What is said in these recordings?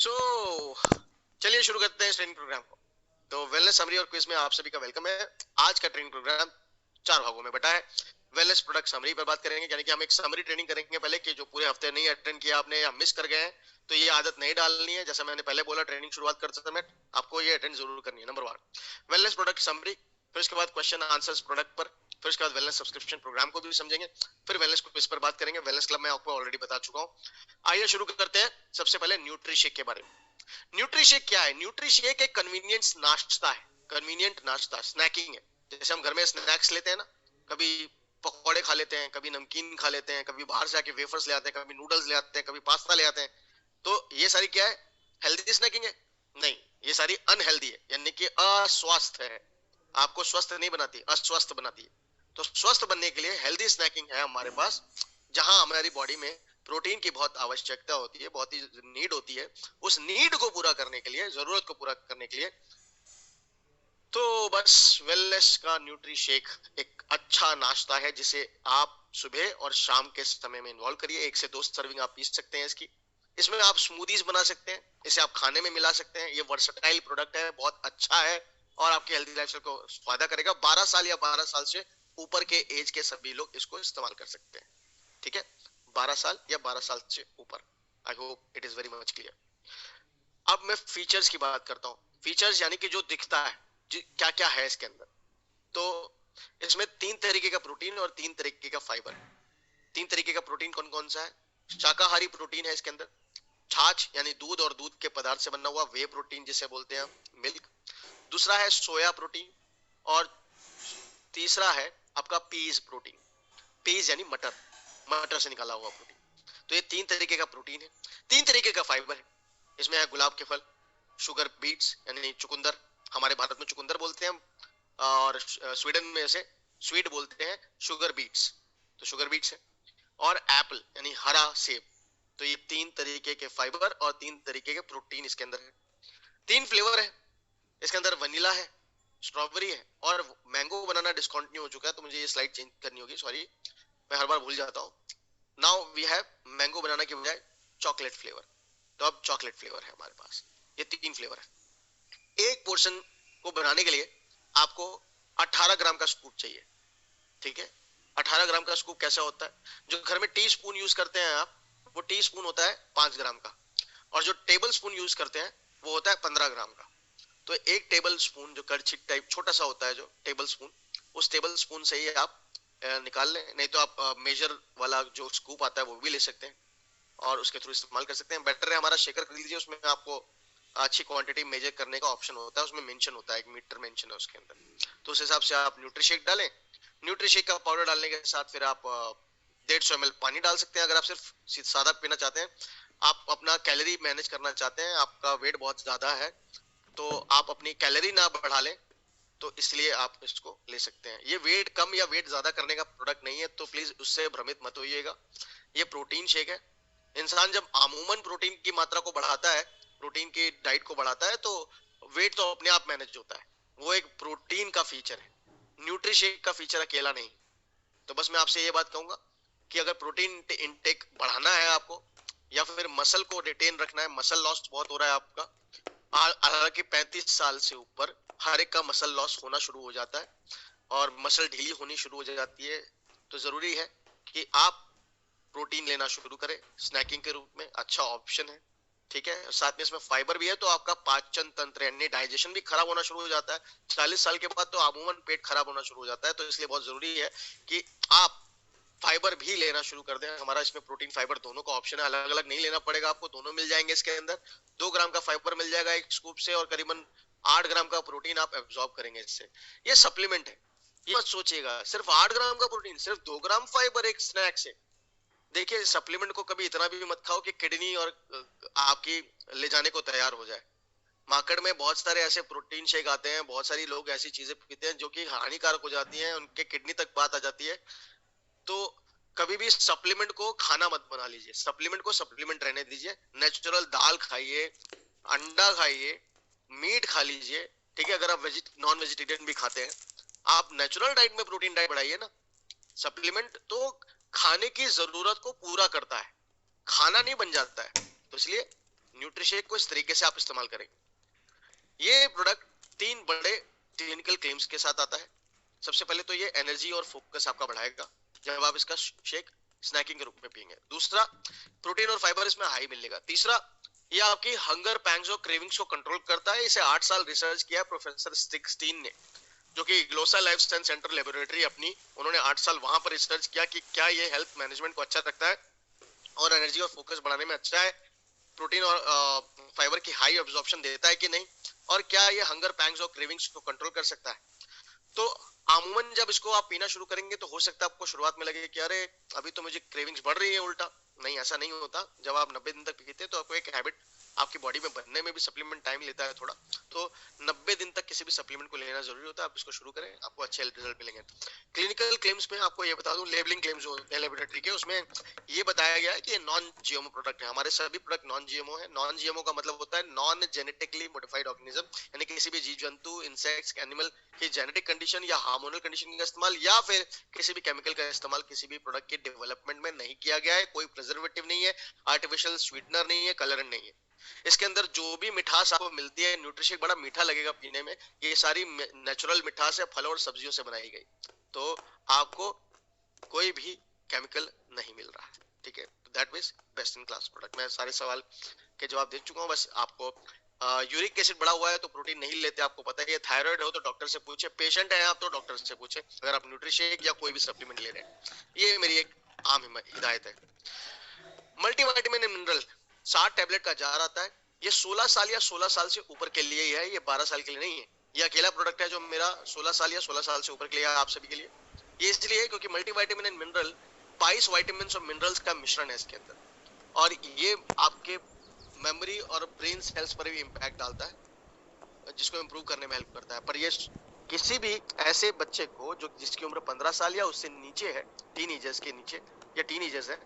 सो चलिए शुरू करते हैं इस ट्रेनिंग प्रोग्राम को। तो वेलनेस समरी और क्विज में आप सभी का वेलकम है। आज का ट्रेनिंग प्रोग्राम 4 भागों में बटा है। वेलनेस प्रोडक्ट समरी पर बात करेंगे, यानी कि हम एक समरी ट्रेनिंग करेंगे पहले कि जो पूरे हफ्ते नहीं अटेंड किया आपने या मिस कर गए हैं, तो ये आदत नहीं डालनी है। जैसा मैंने पहले बोला, ट्रेनिंग शुरुआत करते समय आपको ये अटेंड जरूर करनी है। नंबर 1 वेलनेस प्रोडक्ट समरी, फिर उसके बाद क्वेश्चन आंसर्स प्रोडक्ट पर, फिर उसके बाद वेलनेस सब्सक्रिप्शन प्रोग्राम को भी समझेंगे, फिर वेलनेस क्विज पर बात करेंगे। वेलनेस क्लब में आपको ऑलरेडी बता चुका हूँ। आइए शुरू करते हैं सबसे पहले न्यूट्रीशेक के बारे में। न्यूट्रीशेक क्या है? न्यूट्रीशेक एक कन्वीनियंस नाश्ता है, कन्वीनियंट नाश्ता, स्नैकिंग है। जैसे हम घर में स्नैक्स लेते हैं ना, कभी पकौड़े खा लेते हैं, कभी नमकीन खा लेते हैं, कभी बाहर से आके वेफर्स ले आते हैं, कभी नूडल्स ले आते हैं, कभी पास्ता ले आते हैं। तो ये सारी क्या है? हेल्दी स्नैकिंग है? नहीं, ये सारी अनहेल्दी है, यानी कि अस्वस्थ है। आपको स्वस्थ नहीं बनाती, अस्वस्थ बनाती है। तो स्वस्थ बनने के लिए हेल्दी स्नैकिंग है हमारे पास, जहां हमारी बॉडी में प्रोटीन की बहुत आवश्यकता होती है, बहुत ही नीड होती है। उस नीड को पूरा करने के लिए, जरूरत को पूरा करने के लिए, तो बस वेलनेस का न्यूट्री शेक एक अच्छा नाश्ता है, जिसे आप सुबह और शाम के समय में इन्वॉल्व करिए। 1 से 2 सर्विंग आप पी सकते हैं इसकी। इसमें आप स्मूदीज बना सकते हैं, इसे आप खाने में मिला सकते हैं। ये वर्सटाइल प्रोडक्ट है, बहुत अच्छा है और आपकी हेल्दी लाइफस्टाइल को फायदा करेगा। 12 साल या 12 साल से ऊपर के एज के सभी लोग इसको इस्तेमाल कर सकते हैं। ठीक है, 12 साल या 12 साल से ऊपर। I hope it is very much clear. अब मैं फीचर्स की बात करता हूँ। फीचर्स यानी कि जो दिखता है, क्या क्या है इसके अंदर। तो इसमें 3 तरीके का प्रोटीन और 3 तरीके का फाइबर है। 3 तरीके का प्रोटीन कौन कौन सा है? शाकाहारी प्रोटीन है इसके अंदर, छाछ यानी दूध और दूध के पदार्थ से बना हुआ वे प्रोटीन जिसे बोलते हैं मिल्क। दूसरा है सोया प्रोटीन, और तीसरा है आपका पीज प्रोटीन। पीज यानी मटर, मटर से निकाला हुआ प्रोटीन। तो ये 3 तरीके का प्रोटीन है। 3 तरीके का फाइबर है। इसमें है गुलाब के फल, शुगर बीट्स यानी चुकंदर, हमारे भारत में चुकंदर बोलते हैं हम, और स्वीडन में इसे स्वीट बोलते हैं शुगर बीट्स, तो शुगर बीट्स है। और एप्पल यानी हरा सेब। तो ये 3 तरीके के फाइबर और 3 तरीके के प्रोटीन इसके अंदर है। 3 फ्लेवर है इसके अंदर, वनीला है, स्ट्रॉबेरी है और मैंगो बनाना डिस्कंटिन्यू हो चुका है, तो मुझे ये स्लाइड चेंज करनी होगी, सॉरी, मैं हर बार भूल जाता हूँ। Now we have mango banana के बजाय चॉकलेट फ्लेवर। तो अब चॉकलेट फ्लेवर है हमारे पास। ये 3 फ्लेवर है। एक पोर्शन को बनाने के लिए आपको 18 ग्राम का स्कूप चाहिए। ठीक है, 18 ग्राम का स्कूप कैसा होता है? जो घर में टी स्पून यूज करते हैं आप, वो टी स्पून होता है 5 ग्राम का, और जो टेबल स्पून यूज करते हैं वो होता है 15 ग्राम का। तो एक टेबल स्पून, जो करछी टाइप छोटा सा होता है जो टेबल स्पून, उस टेबल स्पून से ही आप निकाल लें। नहीं तो आप मेजर वाला जो स्कूप आता है वो भी ले सकते हैं और उसके थ्रू इस्तेमाल कर सकते हैं। बेटर है हमारा शेकर खरीद लीजिए, उसमें आपको अच्छी क्वांटिटी मेजर करने का ऑप्शन होता है, उसमें मेंशन होता है, एक मीटर मेंशन है उसके अंदर। तो उस हिसाब से आप न्यूट्रीशेक डालें। न्यूट्रीशेक का पाउडर डालने के साथ फिर आप 150 ml पानी डाल सकते हैं। अगर आप सिर्फ सादा पीना चाहते हैं, आप अपना कैलोरी मैनेज करना चाहते हैं, आपका वेट बहुत ज्यादा है, तो आप अपनी कैलोरी ना बढ़ा लें, तो इसलिए आप इसको ले सकते हैं। ये वेट कम या वेट ज्यादा करने का प्रोडक्ट नहीं है, तो प्लीज उससे भ्रमित मत होइएगा। ये प्रोटीन शेक है। इंसान जब अमूमन प्रोटीन की मात्रा को बढ़ाता है, प्रोटीन की डाइट को बढ़ाता है, तो वेट तो अपने आप मैनेज होता है। वो एक प्रोटीन का फीचर है, न्यूट्रीशेक का फीचर अकेला नहीं। तो बस मैं आपसे ये बात कहूंगा कि अगर प्रोटीन इनटेक बढ़ाना है आपको, या फिर मसल को रिटेन रखना है, मसल लॉस बहुत हो रहा है आपका, हालांकि 35 साल से ऊपर हर एक का मसल लॉस होना शुरू हो जाता है और मसल ढीली होनी शुरू हो जाती है, तो जरूरी है कि आप प्रोटीन लेना शुरू करें स्नैकिंग के रूप में। अच्छा ऑप्शन है। ठीक है, साथ में इसमें फाइबर भी है, तो आपका पाचन तंत्र यानी डाइजेशन भी खराब होना शुरू हो जाता है। 40 साल के बाद तो अमूमन पेट खराब होना शुरू हो जाता है, तो इसलिए बहुत जरूरी है कि आप फाइबर भी लेना शुरू कर दें। हमारा इसमें प्रोटीन फाइबर दोनों का ऑप्शन है, अलग अलग नहीं लेना पड़ेगा आपको, दोनों मिल जाएंगे इसके अंदर। 2 ग्राम का फाइबर मिल जाएगा एक स्कूप से, और करीबन 8 ग्राम का प्रोटीन आप एब्जॉर्ब करेंगे इससे। ये सप्लीमेंट है, ये मत सोचिएगा सिर्फ 8 ग्राम का प्रोटीन, सिर्फ 2 ग्राम फाइबर एक स्नैक से। देखिए, सप्लीमेंट को कभी इतना भी मत खाओ कि किडनी और आपकी ले जाने को तैयार हो जाए। मार्केट में बहुत सारे ऐसे प्रोटीन शेक आते हैं, बहुत सारी लोग ऐसी चीजें पीते हैं जो कि हानिकारक हो जाती हैं, उनके किडनी तक बात आ जाती है। तो कभी भी सप्लीमेंट को खाना मत बना लीजिए, सप्लीमेंट को सप्लीमेंट रहने दीजिए। नेचुरल दाल खाइए, अंडा खाइए, मीट खा लीजिए। ठीक है, अगर आप नॉन वेजिटेरियन भी खाते हैं, आप नेचुरल डाइट में प्रोटीन डाइट बढ़ाइए ना। सप्लीमेंट तो खाने की जरूरत को पूरा करता है, खाना नहीं बन जाता है। तो इसलिए न्यूट्रिशेक को इस तरीके से आप इस्तेमाल करेंगे। ये प्रोडक्ट 3 बड़े क्लिनिकल क्लेम्स के साथ आता है। सबसे पहले तो ये एनर्जी और फोकस आपका बढ़ाएगा जब आप इसका शेक स्नैकिंग के रूप में पिएंगे। दूसरा, प्रोटीन और फाइबर इसमें हाई मिलेगा। तीसरा, ये आपकी हंगर, पैंग्स और क्रेविंग्स को कंट्रोल करता है। इसे 8 साल रिसर्च किया प्रोफेसर स्टिक्सटीन ने, जो कि ग्लोसा लाइफ साइंस सेंटर लेबोरेटरी अपनी, उन्होंने 8 साल वहां पर रिसर्च किया कि क्या ये हेल्थ मैनेजमेंट को अच्छा रखता है और एनर्जी और फोकस बढ़ाने में अच्छा है, प्रोटीन और फाइबर की हाई एब्जॉर्प्शन देता है कि नहीं, और क्या ये हंगर, पैंग्स और क्रेविंग्स को कंट्रोल कर सकता है। तो अमूमन जब इसको आप पीना शुरू करेंगे तो हो सकता है आपको शुरुआत में लगे कि अरे अभी तो मुझे क्रेविंग्स बढ़ रही है, उल्टा। नहीं, ऐसा नहीं होता। जब आप 90 दिन तक पीते हैं तो आपको एक हैबिट आपकी बॉडी में बनने में भी सप्लीमेंट टाइम लेता है थोड़ा, तो 90 दिन तक किसी भी सप्लीमेंट को लेना जरूरी होता है। आप इसको शुरू करें, आपको अच्छे रिजल्ट मिलेंगे। क्लिनिकल क्लेम्स में आपको ये बता दूं, लेबलिंग क्लेम्स जो होते हैं लेबोरेटरी के, उसमें ये बताया गया है कि ये नॉन जीएमओ प्रोडक्ट है। हमारे सभी प्रोडक्ट नॉन जीएमओ है। नॉन जीएमओ का मतलब होता है नॉन जेनेटिकली मॉडिफाइड ऑर्गेनिज्म, यानी किसी भी जीव जंतु, इंसेक्ट्स, एनिमल की जेनेटिक कंडीशन या हार्मोनल कंडीशन का इस्तेमाल या फिर किसी भी केमिकल का इस्तेमाल किसी भी प्रोडक्ट के डेवलपमेंट में नहीं किया गया है। कोई प्रिजर्वेटिव नहीं है, आर्टिफिशियल स्वीटनर नहीं है, कलरन नहीं है। इसके अंदर जो भी मिठास आपको मिलती है, न्यूट्रिशेक बड़ा मीठा लगेगा पीने में, ये सारी नेचुरल मिठास है, फलों और सब्जियों से बनाई गई, तो आपको कोई भी केमिकल नहीं मिल रहा है। ठीक है, that means best in class product. मैं सारे सवाल के जवाब दे चुका हूँ। बस आपको यूरिक एसिड बढ़ा हुआ है तो प्रोटीन नहीं लेते, आपको पता है। थायराइड हो तो डॉक्टर से पूछे, पेशेंट है आप तो डॉक्टर से पूछे अगर आप न्यूट्रिशेक या कोई भी सप्लीमेंट ले रहे हैं। ये मेरी एक आम हिदायत है। मल्टीविटामिन एंड मिनरल 60 टैबलेट का जार आता है। ये 16 साल या 16 साल से ऊपर के लिए ही है, ये 12 साल के लिए नहीं है। ये अकेला प्रोडक्ट है जो मेरा 16 साल या 16 साल से ऊपर के लिए है, आप सभी के लिए। ये इसलिए है क्योंकि मल्टीविटामिन एंड मिनरल 22 विटामिन्स और मिनरल्स का मिश्रण है इसके अंदर, और ये आपके मेमोरी और ब्रेन सेल्स पर भी इम्पैक्ट डालता है, जिसको इम्प्रूव करने में हेल्प करता है। पर ये किसी भी ऐसे बच्चे को जो जिसकी उम्र 15 साल या उससे नीचे है, टीनेजर्स के नीचे या टीनेजर्स है,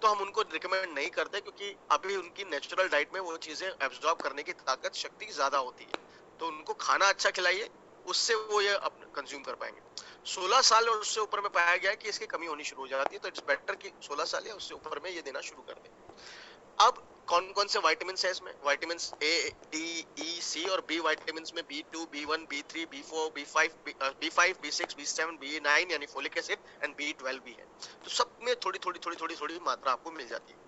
तो हम उनको रिकमेंड नहीं करते, क्योंकि अभी उनकी नेचुरल डाइट में वो चीजें एब्जॉर्ब करने की ताकत, शक्ति ज्यादा होती है। तो उनको खाना अच्छा खिलाइए, उससे वो ये कंज्यूम कर पाएंगे। 16 साल और उससे ऊपर में पाया गया है कि इसकी कमी होनी शुरू हो जाती है, तो इट्स बेटर कि 16 साल या उससे ऊपर में ये देना शुरू कर दें। अब कौन कौन से विटामिन है इसमें? विटामिन ए, डी, ई, सी और बी विटामिन में B2, B1, B3, B4, B5, B6, B7, B9 यानी फोलिक एसिड एंड B12 भी है। तो सब में थोड़ी थोड़ी मात्रा आपको मिल जाती है।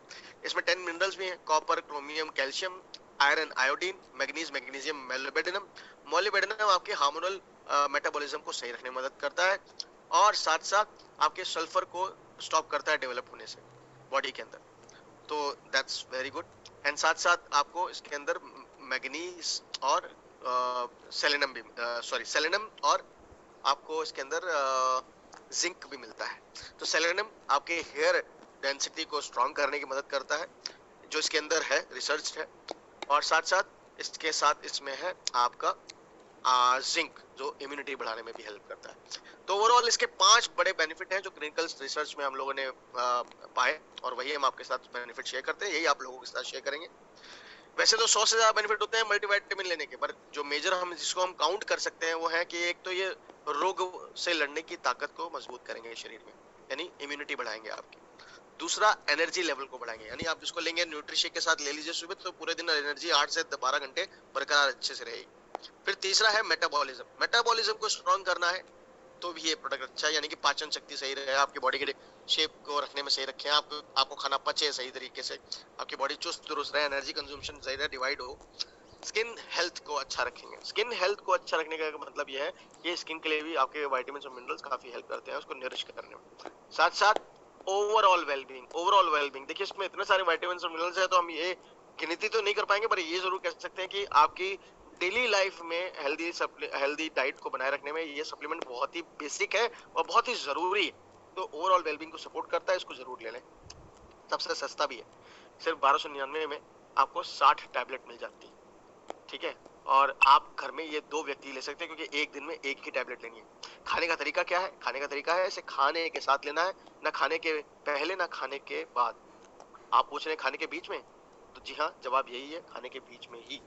इसमें 10 मिनरल्स भी हैं, copper, chromium, calcium, iron, iodine, magnesium, molybdenum. Molybdenum आपके हार्मोनल मेटाबॉलिज्म को सही रखने में मदद करता है, और साथ साथ आपके सल्फर को स्टॉप करता है डेवलप होने से बॉडी के अंदर, तो दैट्स वेरी गुड। एंड साथ साथ आपको इसके अंदर मैग्नीज और सेलेनम भी, सेलेनम और आपको इसके अंदर जिंक भी मिलता है। तो सेलेनम आपके हेयर डेंसिटी को स्ट्रॉन्ग करने की मदद करता है, जो इसके अंदर है, रिसर्च है। और साथ साथ इसमें है आपका जिंक, जो इम्यूनिटी बढ़ाने में भी हेल्प करता है। तो ओवरऑल इसके 5 बड़े बेनिफिट हैं जो क्लिनिकल रिसर्च में हम लोगों ने पाए, और वही हम आपके साथ बेनिफिट शेयर करते हैं, यही आप लोगों के साथ शेयर करेंगे। वैसे तो 100 से ज्यादा बेनिफिट होते हैं मल्टीविटामिन लेने के, पर जो मेजर हम जिसको हम काउंट कर सकते हैं वो है कि एक तो ये रोग से लड़ने की ताकत को मजबूत करेंगे शरीर में, यानी इम्यूनिटी बढ़ाएंगे आपकी। दूसरा, एनर्जी लेवल को बढ़ाएंगे, यानी आप जिसको लेंगे न्यूट्रिशेक के साथ ले लीजिए सुबह, तो पूरे दिन एनर्जी 8 से 12 घंटे बरकरार अच्छे से रहेगी। फिर तीसरा है मेटाबॉलिज्म को स्ट्रॉन्ग करना है, तो भी ये प्रोडक्ट अच्छा है, यानी कि पाचन शक्ति सही रहे, आपकी बॉडी के शेप को रखने में सही रखें, आपको खाना पचे सही तरीके से, आपकी बॉडी चुस्त दुरुस्त रहे, एनर्जी कंजम्पशन सही रहे, डिवाइड हो। स्किन हेल्थ को अच्छा रखेंगे। स्किन हेल्थ को अच्छा रखने का मतलब यह है कि स्किन के लिए भी आपके विटामिन और मिनरल्स काफी हेल्प करते हैं उसको नरिश करने में। साथ साथ ओवरऑल वेलबींग, देखिए इसमें इतने सारे विटामिन और मिनरल्स है, तो हम ये गिनती तो नहीं कर पाएंगे, पर ये जरूर कह सकते हैं कि आपकी डेली लाइफ में हेल्दी डाइट को बनाए रखने में ये सप्लीमेंट बहुत ही बेसिक है और बहुत ही जरूरी है। तो ओवरऑल वेलबींग को सपोर्ट करता है, इसको जरूर ले लें। सबसे सस्ता भी है, सिर्फ 1299 में आपको 60 टैबलेट मिल जाती है। ठीक है, और आप घर में ये 2 व्यक्ति ले सकते हैं, क्योंकि एक दिन में एक ही टैबलेट लेनी है। खाने का तरीका क्या है? खाने का तरीका है इसे खाने के साथ लेना है, ना खाने के पहले ना खाने के बाद। आप पूछ रहे हैं खाने के बीच में, तो जी हाँ, जवाब यही है, खाने के बीच में ही।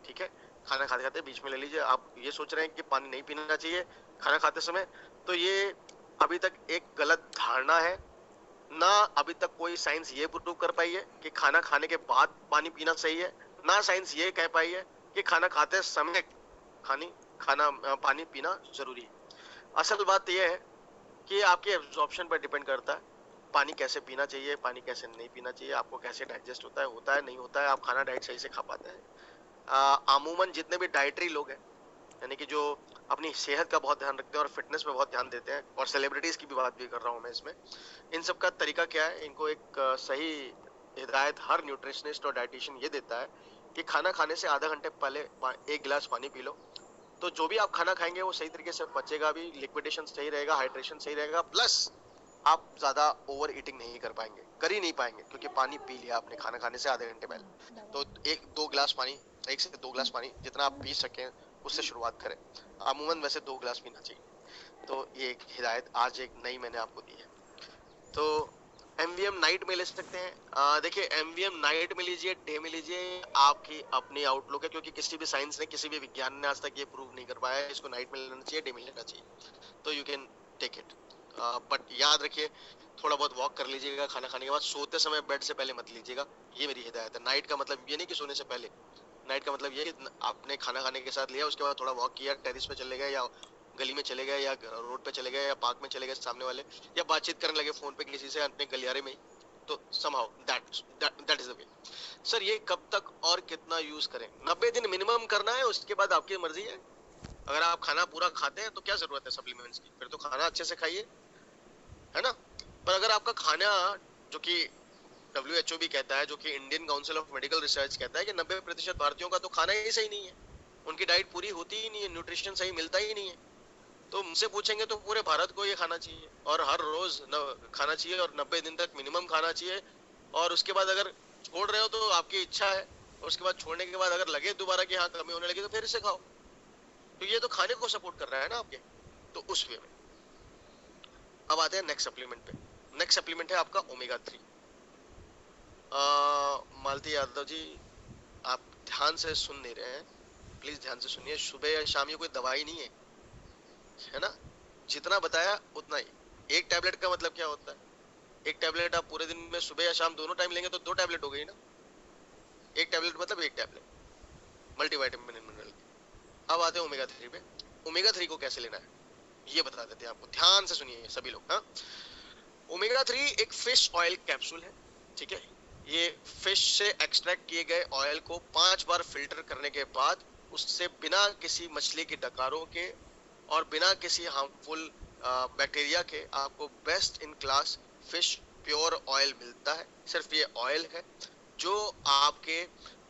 ठीक है, खाना खाते खाते बीच में ले लीजिए। आप ये सोच रहे हैं कि पानी नहीं पीना चाहिए खाना खाते समय, तो ये अभी तक एक गलत धारणा है ना। अभी तक कोई साइंस ये प्रूव कर पाई है कि खाना खाने के बाद पानी पीना सही है, ना साइंस ये कह पाई है कि खाना खाते समय पानी पीना जरूरी है। असल बात यह है कि आपके एब्जॉर्प्शन पर डिपेंड करता है, पानी कैसे पीना चाहिए, पानी कैसे नहीं पीना चाहिए, आपको कैसे डाइजेस्ट होता है नहीं होता है, आप खाना डाइट सही से खा पाते हैं। अमूमन जितने भी डाइटरी लोग हैं, यानी कि जो अपनी सेहत का बहुत ध्यान रखते हैं और फिटनेस पे बहुत ध्यान देते हैं, और सेलिब्रिटीज की भी बात भी कर रहा हूँ मैं इसमें, इन सब का तरीका क्या है, इनको एक सही हिदायत हर न्यूट्रिशनिस्ट और डाइटिशियन ये देता है कि खाना खाने से आधा घंटे पहले 1 गिलास पानी पी लो। तो जो भी आप खाना खाएंगे वो सही तरीके से पचेगा भी, लिक्विडेशन सही रहेगा, हाइड्रेशन सही रहेगा, प्लस आप ज्यादा ओवर ईटिंग नहीं कर ही नहीं पाएंगे, क्योंकि पानी पी लिया आपने खाना खाने से आधे घंटे पहले। तो 1 से 2 गिलास पानी जितना आप पी सकें उससे शुरुआत करें। अमूमन वैसे 2 गिलास पीना चाहिए। तो ये एक हिदायत आज एक नई मैंने आपको दी है। तो एमवीएम नाइट में ले सकते हैं। देखिए, एमवीएम नाइट में लीजिए, डे में लीजिए, आपकी अपनी आउटलुक है, क्योंकि किसी भी साइंस ने, किसी भी विज्ञान ने आज तक ये प्रूव नहीं कर पाया है इसको नाइट में लेना चाहिए, डे में लेना चाहिए। तो you can take it, but याद रखिए थोड़ा बहुत वॉक कर लीजिएगा खाना खाने के बाद। सोते समय बेड से पहले मत लीजिएगा, ये मेरी हिदायत है। नाइट का मतलब ये नहीं कि सोने से पहले, नाइट का मतलब ये कि आपने खाना खाने के साथ लिया, उसके बाद थोड़ा वॉक किया, टेरिस पे चले गए या गली में चले गए या रोड पे चले गए या पार्क में चले गए सामने वाले, या बातचीत करने लगे फोन पे किसी से अपने गलियारे में ही, तो somehow that is the way। Sir ये कब तक और कितना यूज करें? 90 दिन मिनिमम करना है, उसके बाद आपकी मर्जी है। अगर आप खाना पूरा खाते हैं तो क्या जरूरत है सप्लीमेंट्स की, फिर तो खाना अच्छे से खाइए, है ना। पर अगर आपका खाना, जो कि WHO भी कहता है, जो कि Indian council of medical research कहता है कि 90% भारतीयों का तो खाना ही सही नहीं है, उनकी डाइट पूरी होती ही नहीं है, न्यूट्रिशन सही मिलता ही नहीं है, तो मुझसे पूछेंगे तो पूरे भारत को ये खाना चाहिए और हर रोज खाना चाहिए और 90 दिन तक मिनिमम खाना चाहिए। और उसके बाद अगर छोड़ रहे हो तो आपकी इच्छा है, उसके बाद छोड़ने के बाद अगर लगे दोबारा कि हाँ कमी होने लगी तो फिर से खाओ। तो ये तो खाने को सपोर्ट कर रहा है ना आपके, तो उस वे में। अब आते हैं नेक्स्ट सप्लीमेंट पे। नेक्स्ट सप्लीमेंट है आपका ओमेगा 3। मालती यादव जी, आप ध्यान से सुन नहीं रहे हैं, प्लीज ध्यान से सुनिए। सुबह या शाम ये कोई दवाई नहीं है ना, जितना बताया उतना ही। एक टैबलेट का मतलब क्या होता है? एक टैबलेट आप पूरे दिन में सुबह या शाम दोनों टाइम लेंगे तो 2 टैबलेट हो गई ना। एक टैबलेट मतलब एक टैबलेट मल्टीविटामिन मिनरल। अब आते हैं ओमेगा 3 पे। ओमेगा 3 को कैसे लेना है ये बता देते हैं आपको, ध्यान से सुनिए सभी लोग। हाँ, ओमेगा 3 एक फिश ऑयल कैप्सूल है, ठीक है। ये फिश से एक्सट्रैक्ट किए गए ऑयल को 5 बार फिल्टर करने के बाद, उससे बिना किसी मछली की डकारों के और बिना किसी हार्मफुल बैक्टीरिया के आपको best in class fish pure oil मिलता है। सिर्फ ये ऑयल है जो आपके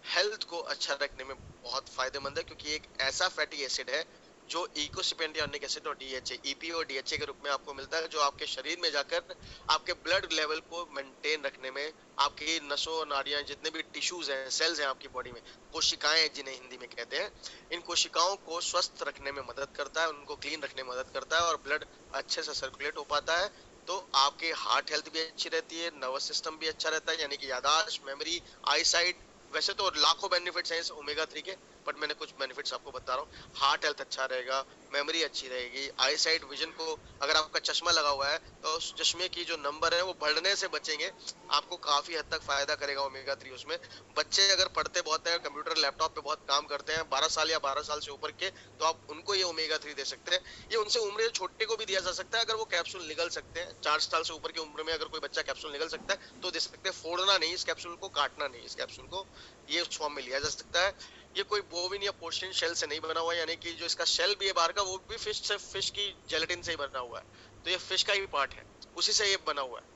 हेल्थ को अच्छा रखने में बहुत फायदेमंद है, क्योंकि एक ऐसा फैटी एसिड है जो इकोसिपेंटियोनिक एसिड और डीएचए, ईपी और डीएचए के रूप में आपको मिलता है, जो आपके शरीर में जाकर आपके ब्लड लेवल को मेंटेन रखने में, आपकी नसों नाड़ियां जितने भी टिश्यूज हैं, सेल्स हैं आपकी बॉडी में, कोशिकाएं जिन्हें हिंदी में कहते हैं, इन कोशिकाओं को स्वस्थ रखने में मदद करता है, उनको क्लीन रखने में मदद करता है और ब्लड अच्छे से सर्कुलेट हो पाता है। तो आपके हार्ट हेल्थ भी अच्छी रहती है, नर्वस सिस्टम भी अच्छा रहता है, यानी कि याददाश्त, मेमोरी, आईसाइट। वैसे तो लाखों बेनिफिट्स हैं इस ओमेगा 3 के, बट मैंने कुछ बेनिफिट्स आपको बता रहा हूँ। हार्ट हेल्थ अच्छा रहेगा, मेमोरी अच्छी रहेगी, आईसाइट विजन को, अगर आपका चश्मा लगा हुआ है तो उस चश्मे की जो नंबर है वो बढ़ने से बचेंगे, आपको काफी हद तक फायदा करेगा ओमेगा 3 उसमें। बच्चे अगर पढ़ते बहुत है, कंप्यूटर लैपटॉप पे बहुत काम करते हैं, 12 साल या 12 साल से ऊपर के, तो आप उनको ये ओमेगा 3 दे सकते हैं। ये उनसे उम्र छोटे को भी दिया जा सकता है, अगर वो कैप्सूल निगल सकते हैं। 4 साल से ऊपर की उम्र में अगर कोई बच्चा कैप्सूल निगल सकता है तो दे सकते हैं। फोड़ना नहीं इस कैप्सूल को, काटना नहीं इस कैप्सूल को, ये उस फॉर्म में लिया जा सकता है। ये कोई बोविन या पोर्सिन शेल से नहीं बना हुआ है, यानी कि जो इसका शेल भी है बाहर का वो भी फिश की जेलेटिन से ही बना हुआ है, तो ये फिश का ही पार्ट है, उसी से ये बना हुआ है।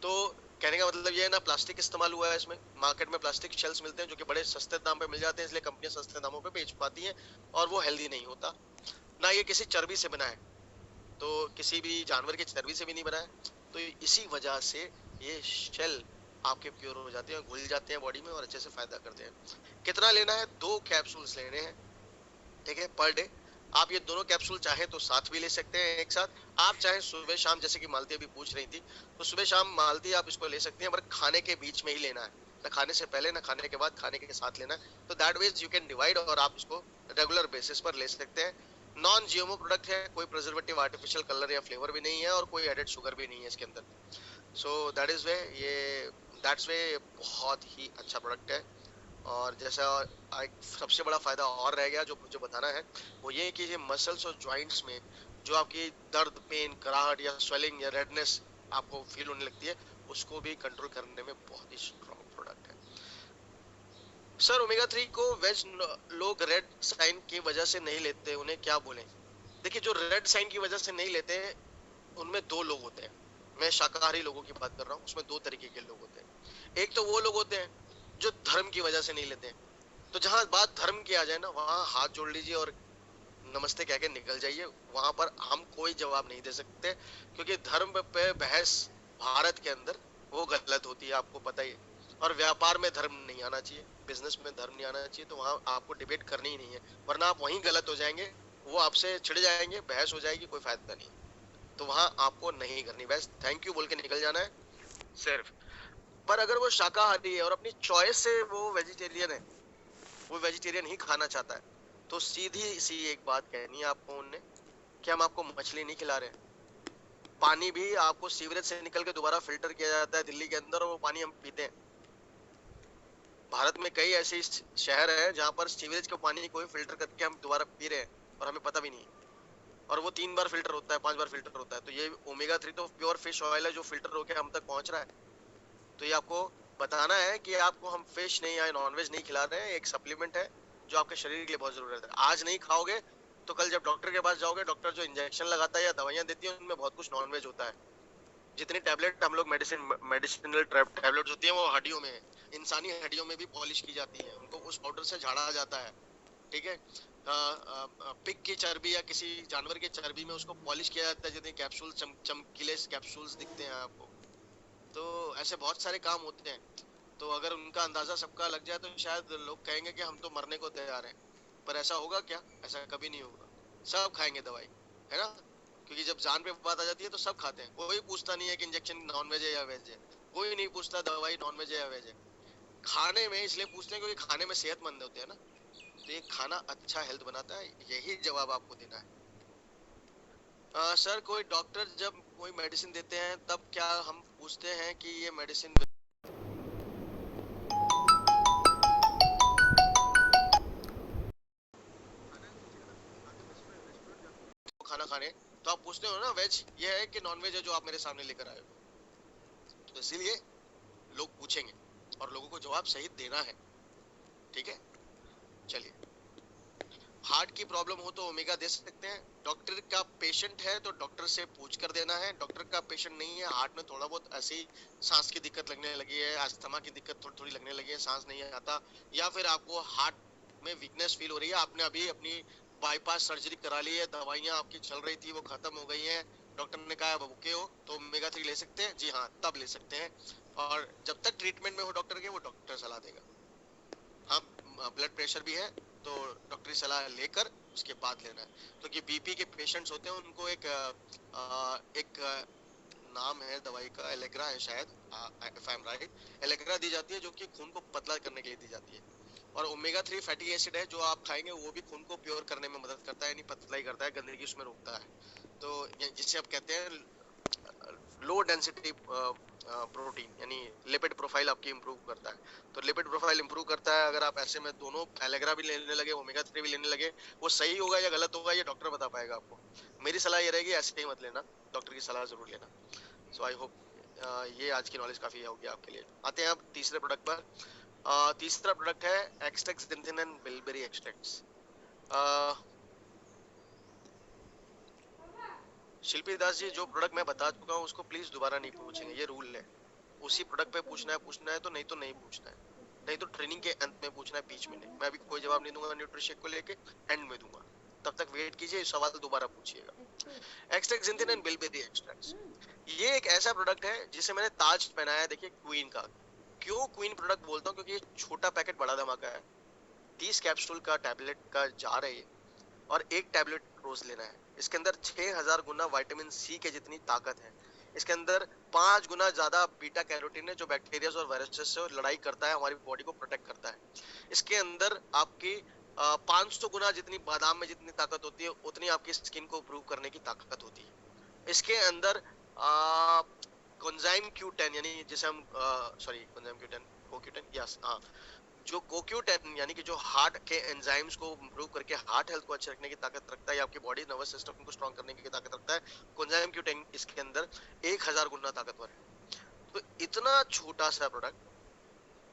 तो कहने का मतलब ये है ना, प्लास्टिक इस्तेमाल हुआ है इसमें। मार्केट में प्लास्टिक शेल्स मिलते हैं जो कि बड़े सस्ते दाम पे मिल जाते हैं, इसलिए कंपनियां सस्ते दामों पे बेच पाती हैं, और वो हेल्दी नहीं होता ना। ये किसी चर्बी से बना है, तो किसी भी जानवर की चर्बी से भी नहीं बना है, तो इसी वजह से ये शेल आपके प्योर हो जाते हैं, घुल जाते हैं बॉडी में और अच्छे से फायदा करते हैं। कितना लेना है? 2 कैप्सूल्स लेने हैं, ठीक है, पर डे। आप ये दोनों कैप्सूल चाहे तो साथ भी ले सकते हैं एक साथ, आप चाहे सुबह शाम, जैसे कि मालती अभी पूछ रही थी, तो सुबह शाम मालती आप इसको ले सकती हैं, पर खाने के बीच में ही लेना है, ना खाने से पहले ना खाने के बाद, खाने के साथ लेना है। तो that ways you can divide, और आप इसको रेगुलर बेसिस पर ले सकते हैं। नॉन जीएमओ प्रोडक्ट है, कोई प्रिजर्वेटिव, आर्टिफिशियल कलर या फ्लेवर भी नहीं है, और कोई एडेड शुगर भी नहीं है इसके अंदर। सो दैट इज वे ये दैट्स वे बहुत ही अच्छा प्रोडक्ट है। और जैसा एक सबसे बड़ा फायदा और रह गया जो मुझे बताना है, वो ये कि ये मसल्स और जॉइंट्स में जो आपकी दर्द, पेन, कराहट या स्वेलिंग या रेडनेस आपको फील होने लगती है, उसको भी कंट्रोल करने में बहुत ही स्ट्रॉन्ग प्रोडक्ट है। सर ओमेगा 3 को वेज लोग रेड साइन की वजह से नहीं लेते, उन्हें क्या बोलें? देखिए, जो रेड साइन की वजह से नहीं लेते उनमें दो लोग होते हैं। मैं शाकाहारी लोगों की बात कर रहा हूँ, उसमें दो तरीके के लोग होते हैं। एक तो वो लोग होते हैं जो धर्म की वजह से नहीं लेते हैं। तो जहां बात धर्म की आ जाए ना, वहां हाथ जोड़ लीजिए और नमस्ते कह के निकल जाइए। वहां पर हम कोई जवाब नहीं दे सकते, क्योंकि धर्म पे बहस भारत के अंदर वो गलत होती है, आपको पता ही है। और व्यापार में धर्म नहीं आना चाहिए, बिजनेस में धर्म नहीं आना चाहिए, तो वहां आपको डिबेट करनी ही नहीं है, वरना आप वहीं गलत हो जाएंगे, वो आपसे छिड़ जाएंगे, बहस हो जाएगी, कोई फायदा नहीं। तो वहां आपको नहीं करनी, बस थैंक यू बोल के निकल जाना है सिर्फ। पर अगर वो शाकाहारी है और अपनी चॉइस से वो वेजिटेरियन है, वो वेजिटेरियन ही खाना चाहता है, तो सीधी सी एक बात कहनी है आपको उनने कि हम आपको मछली नहीं खिला रहे हैं। पानी भी आपको सीवरेज से निकल के दोबारा फिल्टर किया जाता है दिल्ली के अंदर, और वो पानी हम पीते हैं। भारत में कई ऐसे शहर है जहाँ पर सीवरेज का पानी कोई फिल्टर करके हम दोबारा पी रहे हैं और हमें पता भी नहीं, और वो 3 बार फिल्टर होता है, 5 बार फिल्टर होता है। तो ये ओमेगा 3 तो प्योर फिश ऑयल है जो फिल्टर होके हम तक पहुंच रहा है। तो ये आपको बताना है कि आपको हम फिश नहीं या नॉनवेज नहीं खिला रहे हैं, एक सप्लीमेंट है जो आपके शरीर के लिए बहुत जरूरत है। आज नहीं खाओगे तो कल जब डॉक्टर के पास जाओगे, डॉक्टर जो इंजेक्शन लगाता है या दवाइयां देती है उनमें बहुत कुछ नॉनवेज होता है। जितनी टैबलेट हम लोग मेडिसिनल टैबलेट्स होती है वो हड्डियों में है, इंसानी हड्डियों में भी पॉलिश की जाती है, उनको उस पाउडर से झाड़ा जाता है। ठीक है, पिग की चर्बी या किसी जानवर की चर्बी में उसको पॉलिश किया जाता है, जितने कैप्सूल चमकीले कैप्सूल्स दिखते हैं आपको। तो ऐसे बहुत सारे काम होते हैं। तो अगर उनका अंदाजा सबका लग जाए तो शायद लोग कहेंगे कि हम तो मरने को तैयार हैं। पर ऐसा होगा क्या? ऐसा कभी नहीं होगा। सब खाएंगे दवाई, है ना? क्योंकि जब जान पे बात आ जाती है तो सब खाते हैं, कोई पूछता नहीं है कि इंजेक्शन नॉन वेज है या वेज है, कोई नहीं पूछता दवाई नॉन वेज है या वेज है। खाने में इसलिए पूछते हैं क्योंकि खाने में सेहतमंद होते हैं ना, तो ये खाना अच्छा हेल्थ बनाता है, यही जवाब आपको देना है। सर कोई डॉक्टर जब कोई मेडिसिन देते हैं तब क्या हम पूछते हैं कि ये मेडिसिन खाना खाने, तो आप पूछते हो ना वेज ये है कि नॉन वेज है जो आप मेरे सामने लेकर आए हो? तो इसीलिए लोग पूछेंगे और लोगों को जवाब सही देना है। ठीक है, चलिए। हार्ट की प्रॉब्लम हो तो ओमेगा दे सकते हैं। डॉक्टर का पेशेंट है तो डॉक्टर से पूछ कर देना है। डॉक्टर का पेशेंट नहीं है, हार्ट में थोड़ा बहुत ऐसी सांस की दिक्कत लगने लगी है, अस्थमा की दिक्कत थोड़ी थोड़ी लगने लगी है, सांस नहीं आता, या फिर आपको हार्ट में वीकनेस फील हो रही है, आपने अभी अपनी बाईपास सर्जरी करा ली है, दवाइयां आपकी चल रही थी वो खत्म हो गई हैं, डॉक्टर ने कहा अब ओके हो, तो ओमेगा 3 ले सकते हैं? जी हाँ, तब ले सकते हैं। और जब तक ट्रीटमेंट में हो डॉक्टर के, वो डॉक्टर सलाह देगा। हाँ, ब्लड प्रेशर भी है तो डॉक्टरी सलाह लेकर उसके बाद लेना है। तो ये बीपी के पेशेंट्स होते हैं उनको एक नाम है दवाई का, एलेग्रा है शायद, if I'm right, Allegra दी जाती है जो कि खून को पतला करने के लिए दी जाती है। और ओमेगा 3 फैटी एसिड है जो आप खाएंगे, वो भी खून को प्योर करने में मदद करता है, यानी पतला ही करता है, गंदगी उसमें रोकता है। तो जिसे आप कहते हैं लो डेंसिटी प्रोटीन, यानी लिपिड प्रोफाइल आपकी इंप्रूव करता है। तो लिपिड प्रोफाइल इंप्रूव करता है, अगर आप ऐसे में दोनों एलेग्रा भी लेने लगे, ओमेगा 3 भी लेने लगे, वो सही होगा या गलत होगा ये डॉक्टर बता पाएगा आपको। मेरी सलाह ये रहेगी ऐसे ही मत लेना, डॉक्टर की सलाह जरूर लेना। सो आई होप ये आज की नॉलेज काफी होगी आपके लिए। आते हैं अब तीसरे प्रोडक्ट पर। तीसरा प्रोडक्ट है एक्सट्रैक्ट जिंथिन एंड बिलबेरी एक्सट्रैक्ट्स। शिल्पी दास जी, जो प्रोडक्ट मैं बता चुका हूँ उसको प्लीज दोबारा नहीं पूछेंगे, ये रूल है। उसी प्रोडक्ट पे पूछना है तो, नहीं तो नहीं पूछना है। नहीं तो ट्रेनिंग के अंत में पूछना है, बीच में नहीं। मैं अभी कोई जवाब नहीं दूंगा न्यूट्रिशेक को लेके, एंड में दूंगा। तब तक वेट कीजिए, सवाल दोबारा पूछिएगा। एक्सट्रैक्ट जिंथिन एंड बिलबेरी एक्सट्रैक्ट्स, ये एक ऐसा प्रोडक्ट है जिसे मैंने ताज पहनाया है, देखिए, क्वीन का। क्यों क्वीन प्रोडक्ट बोलता हूँ? क्योंकि ये छोटा पैकेट बड़ा धमाका है। 30 कैप्सूल का टैबलेट का जार है ये, और एक टैबलेट रोज लेना है। इसके अंदर 6000 गुना विटामिन सी के जितनी ताकत है। इसके अंदर 5 गुना ज्यादा बीटा कैरोटीन है जो बैक्टीरिया और वायरसेस से लड़ाई करता है, हमारी बॉडी को प्रोटेक्ट करता है। इसके अंदर आपकी 500 गुना जितनी बादाम में जितनी ताकत होती है, उतनी आपकी स्किन को इम्प्रूव करने की ताकत होती है। इसके अंदर कोएंजाइम Q10, यानी जिसे हम sorry coenzyme Q10 CoQ10, yes, हाँ, जो CoQ10 यानी कि जो हार्ट के एंजाइम्स को इम्प्रूव करके हार्ट हेल्थ को अच्छे रखने की ताकत रखता है, या आपकी बॉडी नर्वस सिस्टम को स्ट्रॉन्ग करने की ताकत रखता है, कोएंजाइम Q10 इसके अंदर 1000 गुना ताकतवर है। तो इतना छोटा सा प्रोडक्ट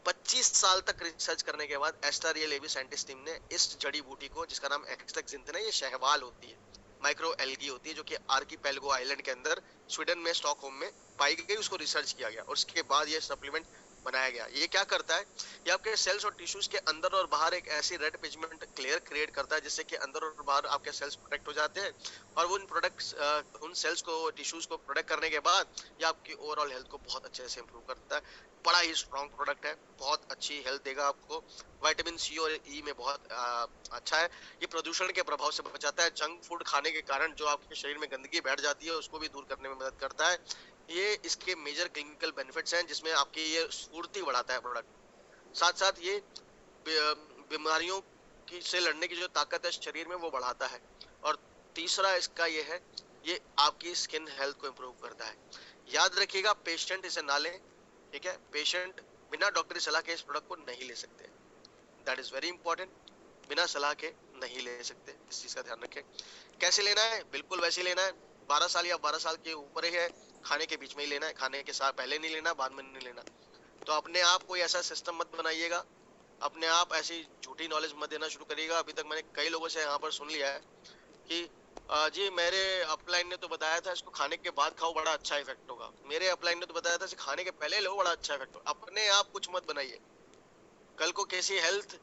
25 साल तक रिसर्च करने के बाद एस्टर रियल एवी साइंटिस्ट टीम ने इस जड़ी बूटी को, जिसका नाम एक्सटेक्सिंथिन है, ये शहवाल होती है, माइक्रो एल्गी होती है, जो कि आर्कीपेलगो आइलैंड के अंदर स्वीडन में स्टॉकहोम में पाई गई, उसको रिसर्च किया गया और उसके बाद ये सप्लीमेंट बनाया गया। ये क्या करता है, ये आपके सेल्स और टिश्यूज के अंदर और बाहर एक ऐसी रेड पिगमेंट क्लियर क्रिएट करता है जिससे कि अंदर और बाहर आपके सेल्स प्रोटेक्ट हो जाते हैं, और वो उन प्रोडक्ट्स उन सेल्स को, टिश्यूज को प्रोटेक्ट करने के बाद ये आपकी ओवरऑल हेल्थ को बहुत अच्छे से इंप्रूव करता है। बड़ा ही स्ट्रॉन्ग प्रोडक्ट है, बहुत अच्छी हेल्थ देगा आपको। विटामिन सी और ई में बहुत अच्छा है। ये प्रदूषण के प्रभाव से बचाता है। जंक फूड खाने के कारण जो आपके शरीर में गंदगी बैठ जाती है उसको भी दूर करने में मदद करता है। ये इसके मेजर क्लिनिकल बेनिफिट्स हैं, जिसमें आपकी ये स्फूर्ति बढ़ाता है प्रोडक्ट। साथ साथ ये बीमारियों की से लड़ने की जो ताकत है शरीर में वो बढ़ाता है। और तीसरा इसका ये है, ये आपकी स्किन हेल्थ को इम्प्रूव करता है। याद रखिएगा, पेशेंट इसे ना लें, ठीक है। पेशेंट बिना डॉक्टरी सलाह के इस प्रोडक्ट को नहीं ले सकते, दैट इज वेरी इंपॉर्टेंट। बिना सलाह के नहीं ले सकते, इस चीज का ध्यान रखें। कैसे लेना है, बिल्कुल वैसे लेना है। 12 साल या 12 साल के ऊपर ही है, खाने के बीच में ही लेना है, खाने के साथ पहले नहीं लेना, बाद में नहीं लेना। तो अपने आप कोई ऐसा सिस्टम मत बनाइएगा, अपने आप ऐसी झूठी नॉलेज मत देना शुरू करिएगा। अभी तक मैंने कई लोगों से यहाँ पर सुन लिया है कि जी मेरे अपलाइन ने तो बताया था इसको खाने के बाद खाओ बड़ा अच्छा इफेक्ट होगा, मेरे अपलाइन ने तो बताया था इसे खाने के पहले लो बड़ा अच्छा इफेक्ट होगा। अपने आप कुछ मत बनाइए। कल को किसी हेल्थ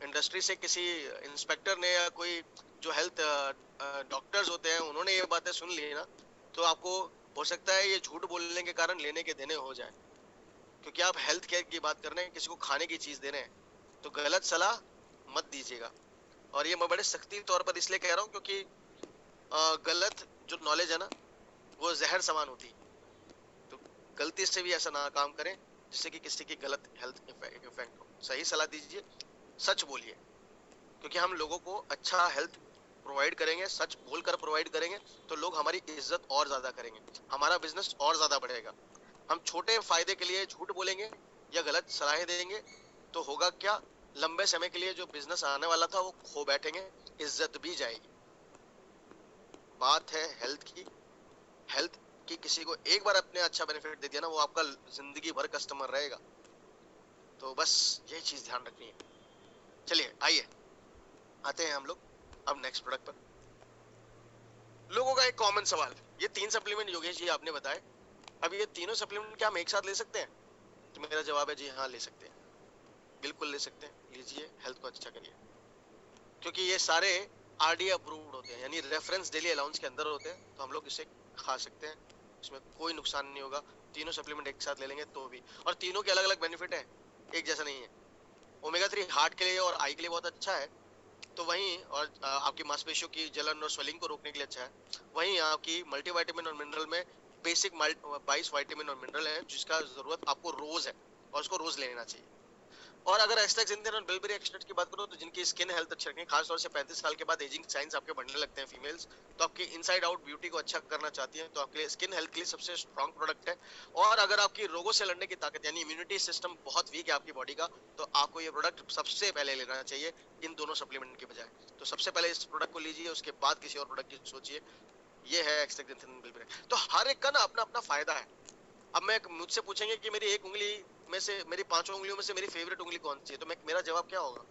इंडस्ट्री से किसी इंस्पेक्टर ने या कोई जो हेल्थ डॉक्टर्स होते हैं उन्होंने ये बातें सुन ली ना, तो आपको हो सकता है ये झूठ बोलने के कारण लेने के देने हो जाए, क्योंकि आप हेल्थ केयर की बात कर रहे हैं, किसी को खाने की चीज दे रहे हैं, तो गलत सलाह मत दीजिएगा। और ये मैं बड़े सख्ती तौर पर इसलिए कह रहा हूँ क्योंकि गलत जो नॉलेज है ना वो जहर समान होती है। तो गलती से भी ऐसा ना काम करें जिससे कि किसी की गलत हेल्थ इफेक्ट हो। सही सलाह दीजिए, सच बोलिए, क्योंकि हम लोगों को अच्छा हेल्थ प्रोवाइड करेंगे, सच बोलकर प्रोवाइड करेंगे तो लोग हमारी इज्जत और ज्यादा करेंगे, हमारा बिजनेस और ज्यादा बढ़ेगा। हम छोटे फायदे के लिए झूठ बोलेंगे या गलत सलाहें देंगे तो होगा क्या, लंबे समय के लिए जो बिजनेस आने वाला था वो खो बैठेंगे, इज्जत भी जाएगी। बात है हेल्थ की। हेल्थ की किसी को एक बार अपने अच्छा बेनिफिट दे दिया ना, वो आपका जिंदगी भर कस्टमर रहेगा। तो बस ये चीज ध्यान रखनी है। चलिए आइए आते हैं हम लोग अब नेक्स्ट प्रोडक्ट पर। लोगों का एक कॉमन सवाल, ये 3 सप्लीमेंट योगेश जी आपने बताए, अब ये तीनों सप्लीमेंट क्या हम एक साथ ले सकते हैं? तो मेरा जवाब है जी हाँ, ले सकते हैं, बिल्कुल ले सकते हैं। लीजिए, हेल्थ को अच्छा करिए, क्योंकि ये सारे आरडी अप्रूव्ड होते हैं, यानी रेफरेंस डेली अलाउंस के अंदर होते हैं, तो हम लोग इसे खा सकते हैं, इसमें कोई नुकसान नहीं होगा। तीनों सप्लीमेंट एक साथ ले लेंगे तो भी, और तीनों के अलग अलग बेनिफिट है, एक जैसा नहीं है। ओमेगा 3 हार्ट के लिए और आई के लिए बहुत अच्छा है, तो वहीं और आपकी मांसपेशियों की जलन और स्वेलिंग को रोकने के लिए अच्छा है। वहीं आपकी मल्टीविटामिन और मिनरल में बेसिक 22 विटामिन और मिनरल है जिसका जरूरत आपको रोज है, और उसको रोज लेना चाहिए। और अगर एस्टेक्सिंथिन और बिलबेरी एक्सट्रैक्ट की बात करो तो जिनकी स्किन हेल्थ अच्छी रखनी है, खासतौर से 35 साल के बाद एजिंग साइंस आपके बढ़ने लगते हैं फीमेल्स, तो आपकी इनसाइड आउट ब्यूटी को अच्छा करना चाहती हैं, तो आपके लिए स्किन हेल्थ के लिए सबसे स्ट्रॉन्ग प्रोडक्ट है। और अगर आपकी रोगों से लड़ने की ताकत यानी इम्यूनिटी सिस्टम बहुत वीक है आपकी बॉडी का, तो आपको ये प्रोडक्ट सबसे पहले लेना चाहिए इन दोनों सप्लीमेंट के बजाय। तो सबसे पहले इस प्रोडक्ट को लीजिए, उसके बाद किसी और प्रोडक्ट की सोचिए। ये है एक्सटेक्सिंथिन बिलबेरी। तो हर एक का ना अपना अपना फायदा है। अब मैं मुझसे पूछेंगे कि मेरी एक उंगली में से, मेरी 5 उंगलियों में से मेरी फेवरेट उंगली कौन सी है, तो मैं, मेरा जवाब क्या होगा?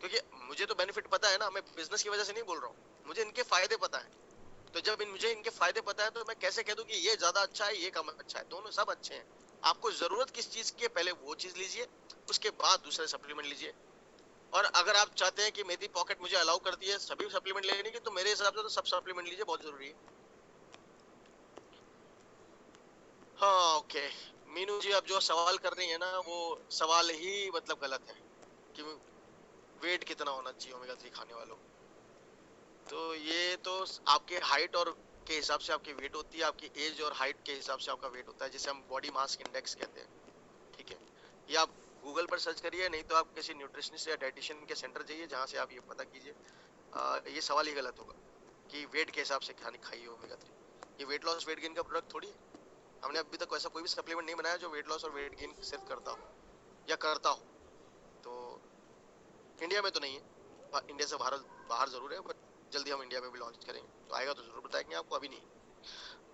क्योंकि मुझे तो बेनिफिट पता है ना, मैं बिजनेस की वजह से नहीं बोल रहा हूँ, मुझे इनके फायदे पता है। तो जब मुझे इनके फायदे पता है तो मैं कैसे कह दूं कि ये ज्यादा अच्छा है ये कम अच्छा है? दोनों सब अच्छे हैं। आपको जरूरत किस चीज की है पहले वो चीज लीजिए, उसके बाद दूसरे सप्लीमेंट लीजिए। और अगर आप चाहते हैं कि मेरी पॉकेट मुझे अलाउ करती है सभी सप्लीमेंट लेने की, तो मेरे हिसाब से तो सब सप्लीमेंट लीजिए, बहुत जरूरी है। हाँ ओके, मीनू जी आप जो सवाल कर रही है ना वो सवाल ही मतलब गलत है कि वेट कितना होना चाहिए ओमेगा 3 खाने वालों को। तो ये तो आपके हाइट और के हिसाब से आपकी वेट होती है, आपकी एज और हाइट के हिसाब से आपका वेट होता है, जिसे हम बॉडी मास इंडेक्स कहते हैं, ठीक है। ये आप गूगल पर सर्च करिए, नहीं तो आप किसी न्यूट्रिशनिस्ट या डाइटिशियन के सेंटर जाइए जहाँ से आप ये पता कीजिए। ये सवाल ही गलत होगा कि वेट के हिसाब से खाने खाइए ओमेगा 3। ये वेट लॉस वेट गेन का प्रोडक्ट थोड़ी है। हमने अभी तक ऐसा कोई भी सप्लीमेंट नहीं बनाया जो वेट लॉस और वेट गेन सिर्फ करता हो। या करता हो, तो इंडिया में तो नहीं है, इंडिया से बाहर बाहर जरूर है, बट जल्दी हम इंडिया में भी लॉन्च करेंगे, तो आएगा तो जरूर बताएंगे आपको, अभी नहीं।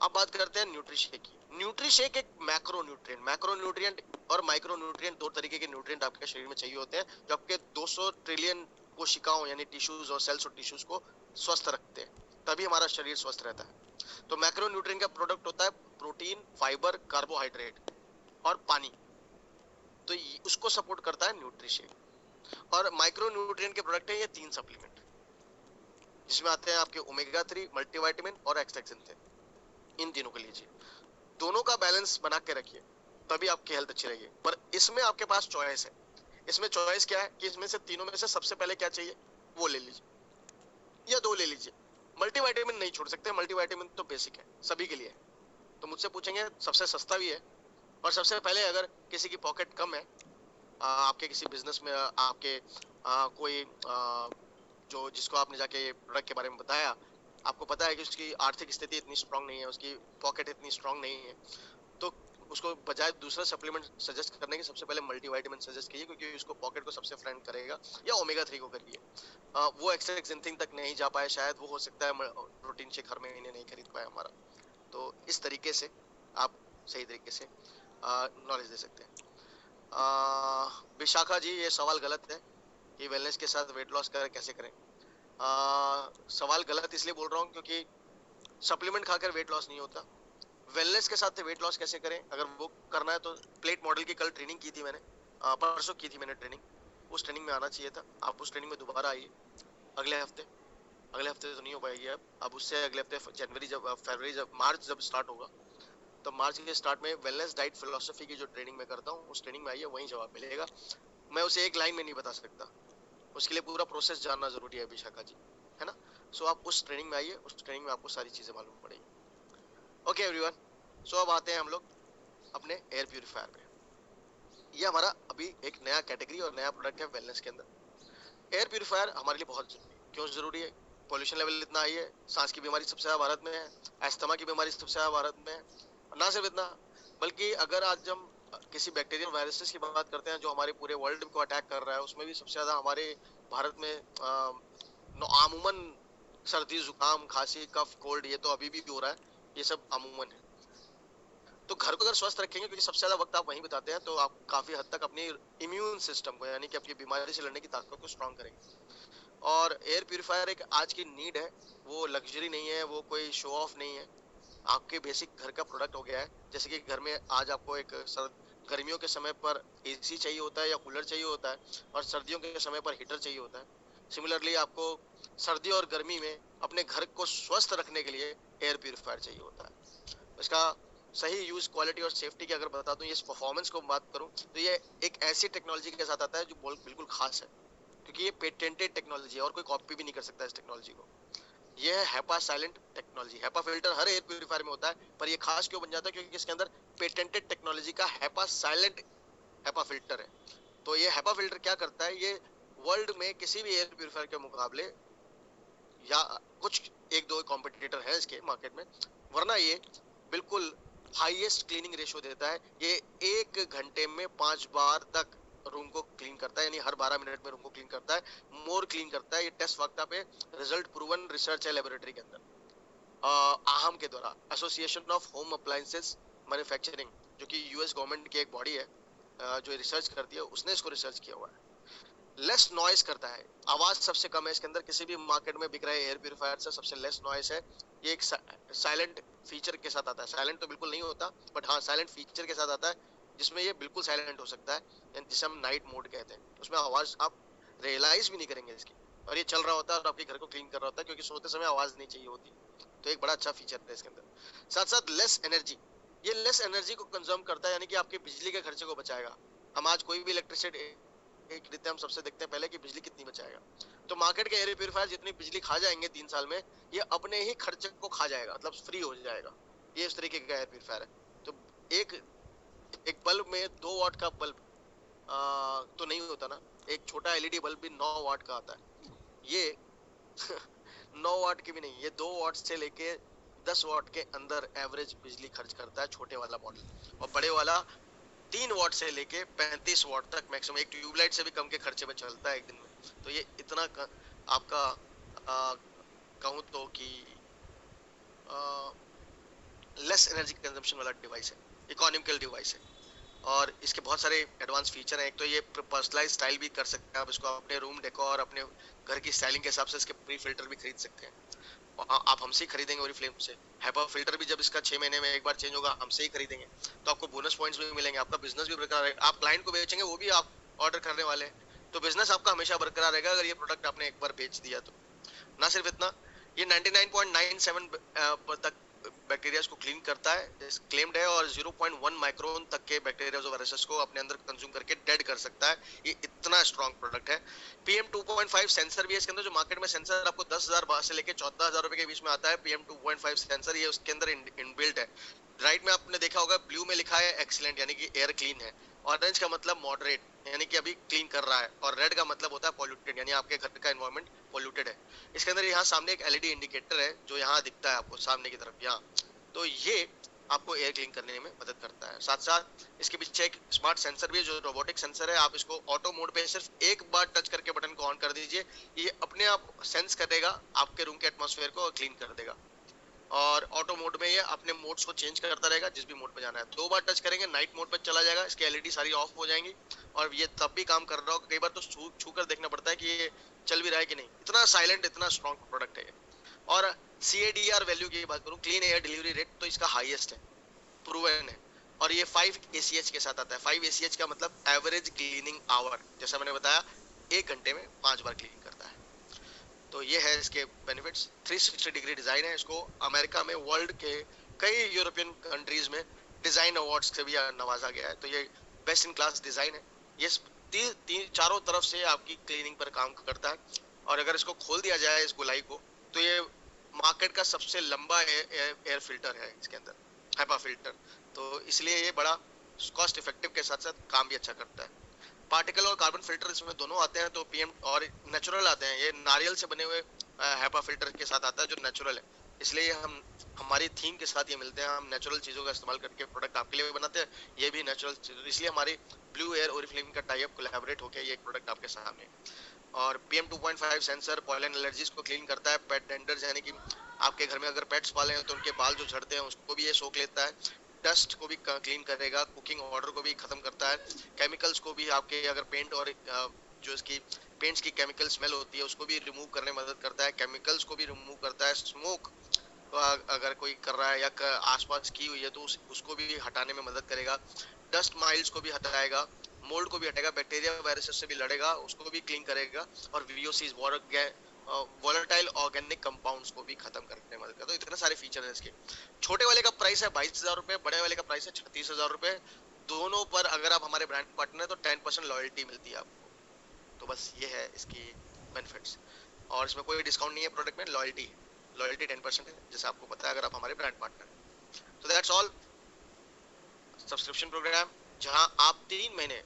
अब बात करते हैं न्यूट्रिशेक की। न्यूट्रिशेक एक मैक्रो न्यूट्रिएंट और माइक्रो न्यूट्रिएंट, दो तरीके के न्यूट्रिएंट आपके शरीर में चाहिए होते हैं, जो आपके 200 ट्रिलियन कोशिकाओं यानी टिश्यूज और सेल्स और टिश्यूज को स्वस्थ रखते हैं, तभी हमारा शरीर स्वस्थ रहता है। तो मैक्रो न्यूट्रिएंट का प्रोडक्ट होता है प्रोटीन, फाइबर, कार्बोहाइड्रेट और पानी, तो उसको सपोर्ट करता है न्यूट्रिशेक। और माइक्रो न्यूट्रिएंट के प्रोडक्ट है ये 3 सप्लीमेंट, जिसमें आते हैं आपके ओमेगा 3, मल्टीविटामिन और एक्सटेक्सिंथिन। इन तीनों को लीजिए, दोनों का बैलेंस बना के रखिए, तभी आपकी हेल्थ अच्छी रहेगी। पर इसमें आपके पास चॉइस है। इसमें चॉइस क्या है कि इसमें से तीनों में से सबसे पहले क्या चाहिए वो ले लीजिए, या 2 ले लीजिए। मल्टीविटामिन नहीं छोड़ सकते, मल्टीविटामिन तो बेसिक है, सभी के लिए है। तो मुझसे पूछेंगे सबसे सस्ता भी है, और सबसे पहले अगर किसी की पॉकेट कम है, आपके किसी बिजनेस में आपके कोई जो जिसको आपने जाके प्रोडक्ट के बारे में बताया, आपको पता है कि उसकी आर्थिक स्थिति इतनी स्ट्रांग नहीं है, उसकी पॉकेट इतनी स्ट्रांग नहीं है, तो उसको बजाय दूसरा सप्लीमेंट सजेस्ट करने के सबसे पहले मल्टीविटामिन सजेस्ट कीजिए, क्योंकि उसको पॉकेट को सबसे फ्रेंड करेगा। या ओमेगा 3 को करिए, वो एक्सटेक्सिंथिन तक नहीं जा पाए शायद, वो हो सकता है प्रोटीन शेक हर महीने नहीं खरीद पाए हमारा। तो इस तरीके से आप सही तरीके से नॉलेज दे सकते हैं। विशाखा जी, ये सवाल गलत है कि वेलनेस के साथ वेट लॉस करें, कैसे करें। सवाल गलत इसलिए बोल रहा हूँ क्योंकि सप्लीमेंट खाकर वेट लॉस नहीं होता। वेलनेस के साथ वेट लॉस कैसे करें, अगर वो करना है तो प्लेट मॉडल की कल ट्रेनिंग की थी मैंने, परसों की थी मैंने ट्रेनिंग, उस ट्रेनिंग में आना चाहिए था। आप उस ट्रेनिंग में दोबारा आइए अगले हफ्ते तो नहीं हो पाएगी अब उससे अगले हफ्ते जनवरी जब फरवरी जब मार्च जब स्टार्ट होगा, तो मार्च के स्टार्ट में वेलनेस डाइट फिलोसफी की जो ट्रेनिंग मैं करता हूँ, उस ट्रेनिंग में आइए, वहीं जवाब मिलेगा। मैं उसे एक लाइन में नहीं बता सकता, उसके लिए पूरा प्रोसेस जानना जरूरी है विशाखा जी, है ना। सो आप उस ट्रेनिंग में आइए, उस ट्रेनिंग में आपको सारी चीजें मालूम पड़ेगी। ओके एवरीवन, सो अब आते हैं हम लोग अपने एयर प्यूरिफायर पे। ये हमारा अभी एक नया कैटेगरी और नया प्रोडक्ट है वेलनेस के अंदर। एयर प्यूरिफायर हमारे लिए बहुत जरूरी है। क्यों जरूरी है? पॉल्यूशन लेवल इतना हाई है, सांस की बीमारी सबसे ज्यादा भारत में है, अस्थमा की बीमारी सबसे ज्यादा भारत में है। ना सिर्फ इतना, बल्कि अगर आज हम किसी बैक्टीरियल वायरसेस की बात करते हैं जो हमारे पूरे वर्ल्ड को अटैक कर रहा है, उसमें भी सबसे ज्यादा हमारे भारत में आमूमन सर्दी, जुकाम, खांसी, कफ, कोल्ड, ये तो अभी भी हो रहा है, ये सब आमूमन है। तो घर को अगर स्वस्थ रखेंगे, क्योंकि सबसे ज्यादा वक्त आप वहीं बिताते हैं, तो आप काफी हद तक अपनी इम्यून सिस्टम को, यानी कि आपकी बीमारी से लड़ने की ताकत को स्ट्रांग करेंगे। और एयर प्यूरिफायर एक आज की नीड है, वो लग्जरी नहीं है, वो कोई शो ऑफ नहीं है, आपके बेसिक घर का प्रोडक्ट हो गया है। जैसे कि घर में आज आपको एक गर्मियों के समय पर एसी चाहिए होता है या कूलर चाहिए होता है, और सर्दियों के समय पर हीटर चाहिए होता है। सिमिलरली आपको सर्दी और गर्मी में अपने घर को स्वस्थ रखने के लिए एयर प्यूरिफायर चाहिए होता है। इसका सही यूज, क्वालिटी और सेफ्टी की अगर बता दूं, इस परफॉर्मेंस को बात करूं, तो ये एक ऐसी टेक्नोलॉजी के साथ आता है जो बिल्कुल खास है, क्योंकि ये पेटेंटेड टेक्नोलॉजी है और कोई कॉपी भी नहीं कर सकता इस टेक्नोलॉजी को। ये है HEPA silent technology. HEPA filter हर एयर प्यूरिफायर में होता है, पर ये खास क्यों बन जाता है? क्योंकि इसके अंदर पेटेंटेड टेक्नोलॉजी का HEPA साइलेंट HEPA फिल्टर है। तो ये HEPA फिल्टर क्या करता है, ये वर्ल्ड में किसी भी एयर प्यूरिफायर के मुकाबले, या कुछ एक दो कॉम्पिटिटर है इसके मार्केट में, वरना ये बिल्कुल हाईएस्ट क्लीनिंग रेशियो देता है। ये 1 घंटे में 5 बार तक रूम को क्लीन करता है, यानी हर 12 मिनट में रूम को क्लीन करता है, मोर क्लीन करता है। ये टेस्ट वक्त पे रिजल्ट प्रूवन रिसर्च है लेबोरेटरी के अंदर, आहम के द्वारा, association of home appliances manufacturing, जो कि यूएस गवर्नमेंट की एक बॉडी है जो रिसर्च करती है, उसने इसको रिसर्च किया हुआ है। लेस नॉइस करता है, आवाज सबसे कम है इसके अंदर, किसी भी मार्केट में बिक रहे एयर प्यूरिफायर से सबसे लेस नॉइस है। ये एक साइलेंट फीचर के साथ आता है, साइलेंट तो बिल्कुल नहीं होता, बट हाँ साइलेंट फीचर के साथ आता है, जिसमें ये बिल्कुल साइलेंट हो सकता है, जिसे हम नाइट मोड कहते हैं। उसमें आवाज आप रियलाइज भी नहीं करेंगे इसकी, और ये चल रहा होता है और आपके घर को क्लीन कर रहा होता है, क्योंकि सोते समय आवाज नहीं चाहिए होती। तो एक बड़ा अच्छा फीचर है इसके अंदर। साथ साथ लेस एनर्जी, ये लेस एनर्जी को कंज्यूम करता है, यानी कि आपके बिजली के खर्चे को बचाएगा। हम आज कोई भी इलेक्ट्रिसिटी खरीदते हैं, हम सबसे देखते हैं पहले कि बिजली कितनी बचाएगा। तो मार्केट के एयर प्यूरिफायर जितनी बिजली खा जाएंगे 3 साल में, ये अपने ही खर्चे को खा जाएगा, मतलब फ्री हो जाएगा। ये इस तरीके का एयर प्यूरिफायर है। तो एक एक बल्ब में 2 वाट का बल्ब तो नहीं होता ना, एक छोटा एलईडी बल्ब भी 9 वाट का आता है। ये 9 वाट की भी नहीं, ये 2 वाट से लेके 10 वाट के अंदर एवरेज बिजली खर्च करता है छोटे वाला मॉडल, और बड़े वाला 3 वॉट से लेके 35 वॉट तक मैक्सिमम, एक ट्यूबलाइट से भी कम के खर्चे में चलता है एक दिन में। तो ये इतना आपका कहूँ तो कि लेस एनर्जी कंजम्पशन वाला डिवाइस है, इकोनॉमिकल डिवाइस है। और इसके बहुत सारे एडवांस फीचर हैं। एक तो ये पर्सनलाइज स्टाइल भी कर सकते हैं आप इसको, अपने रूम डेकोर, अपने घर की स्टाइलिंग के हिसाब से इसके प्री फिल्टर भी खरीद सकते हैं। आप हमसे ही खरीदेंगे ओरिफ्लेम से। हैपा फिल्टर भी जब इसका 6 महीने में एक बार चेंज होगा, हमसे ही खरीदेंगे, तो आपको बोनस पॉइंट्स भी मिलेंगे, आपका बिजनेस भी बरकरार रहेगा। आप क्लाइंट को बेचेंगे, वो भी आप ऑर्डर करने वाले हैं, तो बिजनेस आपका हमेशा बरकरार रहेगा अगर ये प्रोडक्ट आपने एक बार बेच दिया तो। ना सिर्फ इतना, ये 99.97 तक बैक्टीरिया को क्लीन करता है क्लेम्ड है, और 0.1 माइक्रोन तक के बैक्टीरिया और वायरसेस को अपने अंदर कंज्यूम करके डेड कर सकता है। ये इतना स्ट्रॉन्ग प्रोडक्ट है। PM 2.5 सेंसर भी है इसके अंदर, जो मार्केट में सेंसर आपको 10,000 से लेके 14,000 रुपए के बीच में आता है। PM 2.5 सेंसर ये उसके अंदर इनबिल्ट है। राइट में आपने देखा होगा ब्लू में लिखा है एक्सीलेंट, यानी कि एयर क्लीन है। ऑरेंज का मतलब मॉडरेट, यानी कि अभी क्लीन कर रहा है। और रेड का मतलब होता है पॉल्यूटेड, यानी आपके घर का एनवायरनमेंट पॉल्यूटेड है। इसके अंदर यहाँ सामने एक LED इंडिकेटर है जो यहाँ दिखता है आपको सामने की तरफ यहाँ, तो ये आपको एयर क्लीन करने में मदद करता है। साथ साथ इसके पीछे एक स्मार्ट सेंसर भी है जो रोबोटिक सेंसर है। आप इसको ऑटो मोड पे सिर्फ एक बार टच करके बटन को ऑन कर दीजिए, ये अपने आप सेंस करेगा आपके रूम के एटमॉस्फेयर को और क्लीन कर देगा। और ऑटो मोड में ये अपने मोड्स को चेंज करता रहेगा, जिस भी मोड पे जाना है। 2 बार टच करेंगे नाइट मोड पे चला जाएगा, इसकी LED सारी ऑफ हो जाएंगी और ये तब भी काम कर रहा होगा। कई बार तो छू कर देखना पड़ता है कि ये चल भी रहा है कि नहीं, इतना साइलेंट, इतना स्ट्रॉन्ग प्रोडक्ट है। और CADR वैल्यू की बात करूं, क्लीन एयर डिलीवरी रेट, तो इसका हाईएस्ट है, प्रूवन है। और ये 5 ACH के साथ आता है। 5 ACH का मतलब एवरेज क्लीनिंग आवर, जैसा मैंने बताया 1 घंटे में 5 बार क्लीन करता है। तो ये है इसके बेनिफिट्स। 360 डिग्री डिजाइन है। इसको अमेरिका में, वर्ल्ड के कई यूरोपियन कंट्रीज में डिजाइन अवार्ड्स से भी नवाजा गया है। तो ये बेस्ट इन क्लास डिजाइन है। ये चारों तरफ से आपकी क्लीनिंग पर काम करता है। और अगर इसको खोल दिया जाए इस गोलाई को, तो ये मार्केट का सबसे लंबा एयर फिल्टर है इसके अंदर, हैपा फिल्टर। तो इसलिए ये बड़ा कॉस्ट इफेक्टिव के साथ साथ काम भी अच्छा करता है। पार्टिकल और कार्बन फिल्टर इसमें दोनों आते हैं, तो PM और नेचुरल आते हैं। ये नारियल से बने हुए हैपा फिल्टर के साथ आता है जो नेचुरल है, इसलिए हम हमारी थीम के साथ ये मिलते हैं। हम नेचुरल चीजों का इस्तेमाल करके प्रोडक्ट आपके लिए बनाते हैं, ये भी नेचुरल चीज, इसलिए हमारी ब्लू एयर ओरिफ्लेम का टाई अप कोलैबोरेट होकर ये एक प्रोडक्ट आपके सामने। और PM 2.5 सेंसर पॉलन एलर्जीज को क्लीन करता है। पेट टेंडर्स, यानी कि आपके घर में अगर पेट्स पाले हैं तो उनके बाल जो झड़ते हैं उसको भी ये सोख लेता है। डस्ट को भी क्लीन करेगा, कुकिंग ऑर्डर को भी खत्म करता है। केमिकल्स को भी, आपके अगर पेंट और जो इसकी पेंट्स की केमिकल स्मेल होती है उसको भी रिमूव करने में मदद करता है। केमिकल्स को भी रिमूव करता है। स्मोक अगर कोई कर रहा है या आसपास की हुई है तो उसको भी हटाने में मदद करेगा। डस्ट माइल्स को भी हटाएगा, मोल्ड को भी हटाएगा, बैक्टीरिया वायरसेस से भी लड़ेगा, उसको भी क्लीन करेगा। और VOCs, वोलेटाइल ऑर्गेनिक कंपाउंड्स को भी खत्म करने में मदद करता है। तो इतने सारे फीचर हैं इसके। छोटे वाले का प्राइस है 22,000 रुपए, बड़े वाले का प्राइस है 36,000 रुपए। दोनों पर अगर आप हमारे ब्रांड पार्टनर है तो 10% लॉयल्टी मिलती है आपको। तो बस ये है इसकी बेनिफिट्स। और इसमें कोई डिस्काउंट नहीं है प्रोडक्ट में, लॉयल्टी 10% है, जैसे आपको पता है अगर आप हमारे ब्रांड पार्टनर हैं। तो दैट्स ऑल। सब्सक्रिप्शन प्रोग्राम जहां आप 3 महीने,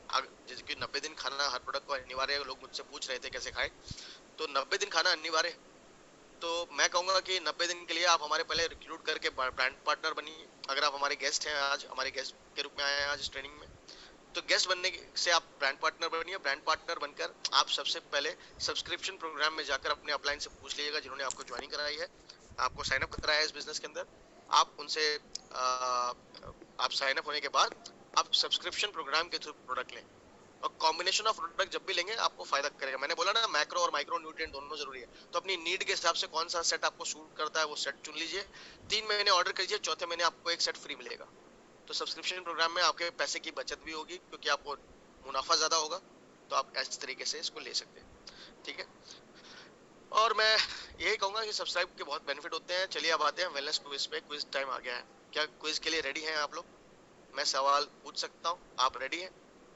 जैसे कि 90 दिन खाना हर प्रोडक्ट को अनिवार्य है। लोग मुझसे पूछ रहे थे कैसे खाएं, तो 90 दिन खाना अनिवार्य। तो मैं कहूंगा कि 90 दिन के लिए आप हमारे पहले रिक्रूट करके ब्रांड पार्टनर बनिए। अगर आप हमारे गेस्ट हैं, आज हमारे गेस्ट के रूप में आए हैं आज इस ट्रेनिंग में, तो गेस्ट बनने से आप ब्रांड पार्टनर बनिए। ब्रांड पार्टनर बनकर आप सबसे पहले सब्सक्रिप्शन प्रोग्राम में जाकर अपने अपलाइन से पूछ लीजिएगा, जिन्होंने आपको ज्वाइनिंग कराई है, आपको साइन अप कराया है इस बिजनेस के अंदर। आप उनसे आप साइन अप होने के बाद आप सब्सक्रिप्शन प्रोग्राम के थ्रू प्रोडक्ट लें। और कॉम्बिनेशन ऑफ प्रोडक्ट जब भी लेंगे आपको फायदा करेगा। मैंने बोला ना, मैक्रो और माइक्रो न्यूट्रिएंट दोनों जरूरी है, तो अपनी नीड के हिसाब से कौन सा सेट आपको सूट करता है वो सेट चुन लीजिए। 3 महीने ऑर्डर कीजिए, चौथे महीने आपको एक सेट फ्री मिलेगा। तो सब्सक्रिप्शन प्रोग्राम में आपके पैसे की बचत भी होगी क्योंकि आपको मुनाफा ज्यादा होगा, तो आप इस तरीके से इसको ले सकते हैं। ठीक है, और मैं यही कहूंगा कि सब्सक्राइब के बहुत बेनिफिट होते हैं। चलिए अब आते हैं वेलनेस क्विज पे। क्विज टाइम आ गया है। क्या क्विज के लिए रेडी हैं आप लोग? मैं सवाल पूछ सकता हूँ, आप रेडी हैं?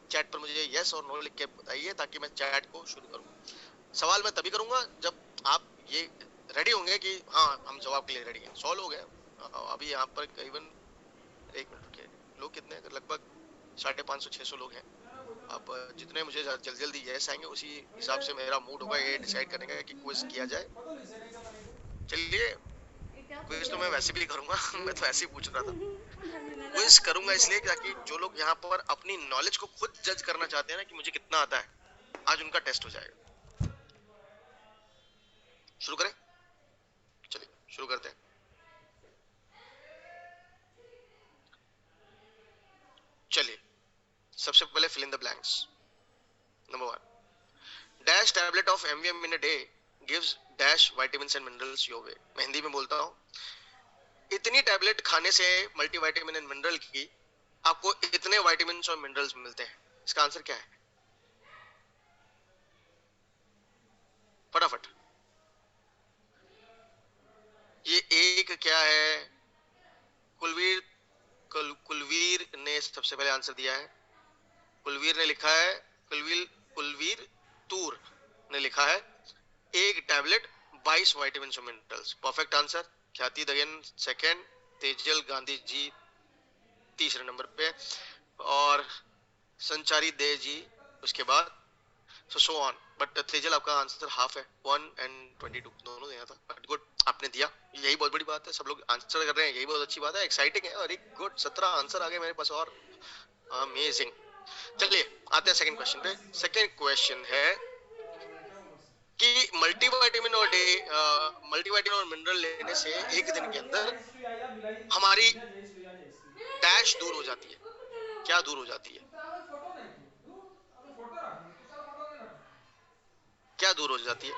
चैट पर मुझे यस और नो लिख के बताइए ताकि मैं चैट को शुरू करूँ। सवाल मैं तभी करूंगा जब आप ये रेडी होंगे कि हाँ हम जवाब के लिए रेडी हैं। 100 लोग हैं अभी यहाँ पर, करीबन 1 मिनट रुकिए, लोग कितने हैं? लगभग 550-600 लोग हैं। अब जितने मुझे जल्दी जल्दी यस आएंगे उसी हिसाब से मेरा मूड होगा ये डिसाइड करने का कि क्विज किया जाए। चलिए, क्विज तो मैं वैसे भी करूंगा मैं तो ऐसे ही पूछ रहा था। क्विज करूंगा इसलिए ताकि जो लोग यहाँ पर अपनी नॉलेज को खुद जज करना चाहते हैं ना कि मुझे कितना आता है, आज उनका टेस्ट हो जाएगा। शुरू करें? चलिए शुरू करते हैं। चलिए सबसे पहले fill in the blanks. Number 1, dash tablet of MVM in a day gives dash vitamins and minerals your way. मैं हिंदी में बोलता हूँ, इतनी टैबलेट खाने से मल्टीविटामिन एंड मिनरल की आपको इतने विटामिन और मिनरल्स मिलते हैं। इसका आंसर क्या है? फटाफट। ये एक क्या है? कुलवीर कुलवीर ने सबसे पहले आंसर दिया है। कुलवीर ने लिखा है, कुलवीर तूर ने लिखा है एक टैबलेट 22 विटामिन और मिनरल्स। Perfect answer. ख्याति दगन सेकंड, तेजल गांधी जी तीसरे नंबर पे, और संचारी दे जी उसके बाद, सो ऑन। बट तेजल आपका आंसर हाफ है, 1 एंड 22 दोनों दिया था। बट गुड, आपने दिया, यही बहुत बड़ी बात है। सब लोग आंसर कर रहे हैं, यही बहुत अच्छी बात है, एक्साइटिंग है। और एक गुड 17 आंसर आ गए मेरे पास, और अमेजिंग। चलिए आते हैं सेकंड क्वेश्चन पे। सेकंड क्वेश्चन है कि मल्टीविटामिन और मिनरल लेने से एक दिन के अंदर हमारी डैश दूर हो जाती है। क्या दूर हो जाती है? क्या दूर हो जाती है?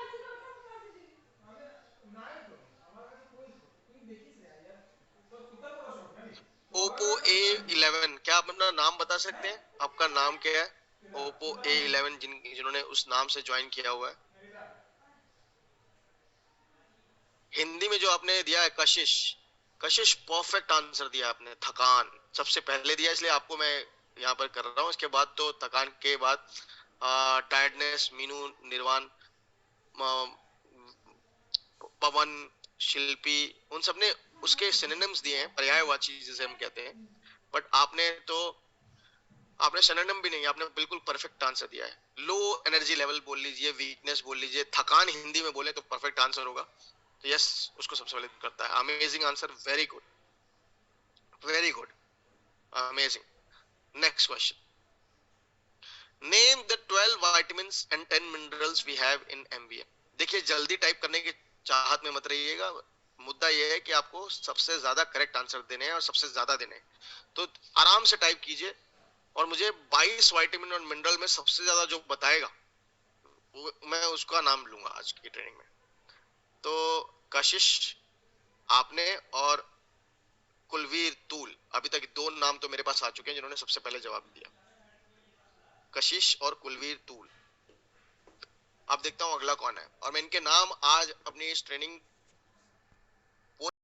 Oppo A11। क्या आप अपना नाम बता सकते हैं? आपका नाम क्या है? ओप्पो A11 जिन्होंने उस नाम से ज्वाइन किया हुआ है। हिंदी में जो आपने दिया है कशिश, कशिश परफेक्ट आंसर दिया आपने। थकान सबसे पहले दिया, इसलिए आपको मैं यहाँ पर कर रहा हूँ। इसके बाद तो थकान के बाद टायर्डनेस, मीनू, निर्वाण, पवन, शिल्पी, उन सब ने उसके सिनोनिम्स दिए हैं, पर्यायवाची जिसे हम कहते हैं। बट आपने सिनोनिम भी नहीं, आपने बिल्कुल परफेक्ट आंसर दिया है। लो एनर्जी लेवल बोल लीजिए, वीकनेस बोल लीजिए, थकान हिंदी में बोले तो परफेक्ट आंसर होगा। तो यस, उसको सबसे पहले करता है। Amazing answer, very good, very good, amazing. Next question, name the 12 vitamins and 10 minerals we have in MVM। देखिए जल्दी टाइप करने की चाहत में मत रहिएगा। मुद्दा यह है कि आपको सबसे ज्यादा करेक्ट आंसर देने हैं और सबसे ज्यादा देने हैं। तो आराम से टाइप कीजिए और मुझे 22 विटामिन और मिनरल में सबसे ज्यादा जो बताएगा मैं उसका नाम लूंगा आज की ट्रेनिंग में। तो कशिश आपने, और कुलवीर तूल, अभी तक दो नाम तो मेरे पास आ चुके हैं जिन्होंने सबसे पहले जवाब दिया, कशिश और कुलवीर तूल। अब देखता हूं अगला कौन है, और मैं इनके नाम आज अपनी इस ट्रेनिंग